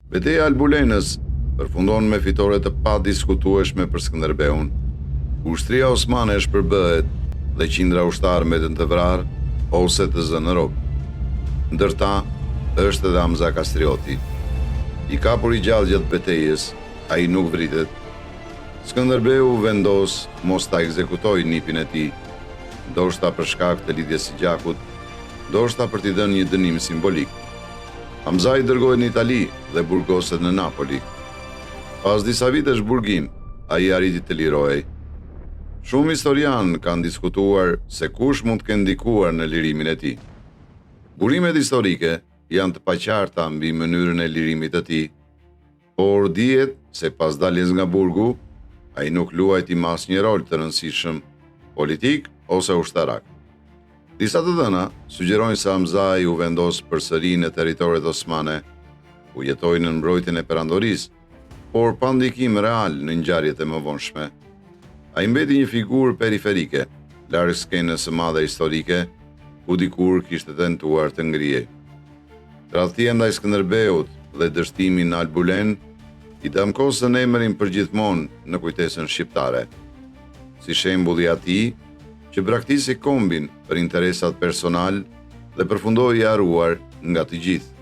Betejë e Albulenës përfundon me fitore të padiskutueshme për Skënderbeun. Ushtria osmane shpërbëhet dhe qindra ushtarë mbeten të vrarë ose të zënë në rrobë. Ndërta është edhe Hamza Kastrioti. I kapur i gjallë gjatë betejës, ai nuk vritet. Skënderbeu vendos mos ta ekzekutojë nipin e tij, ndoshta për shkak të lidhjes së gjakut, ndoshta për t'i dhënë një dënim simbolik. Hamza i dërgohet në Itali dhe burgoset në Napoli. Pas disa vitesh burgim, ai arriti të lirohej. Shumë historian kanë diskutuar se kush mund të kenë ndikuar në lirimin e tij. Burimet historike janë të paqarta mbi mënyrën e lirimit të tij, por dihet se pas daljes nga burgu, ai nuk luajti asnjë rol të rëndësishëm politik ose ushtarak. Disa të dhëna sugjerojnë se Hamzai u vendos përsëri në territoret osmane, ku jetoi në mbrojtjen e perandorisë, por pa ndikim real në ngjarjet e mëvonshme. Ai mbeti një figurë periferike, larg skenës së madhe historike, ku dikur kishte tentuar të ngrihej. Tradhtia ndaj Skënderbeut dhe dështimi në Albulen i damkosën emrin përgjithmonë në kujtesën shqiptare, si shembulli i atij që braktisi kombin për interesat personal dhe përfundoi i harruar nga të gjithë.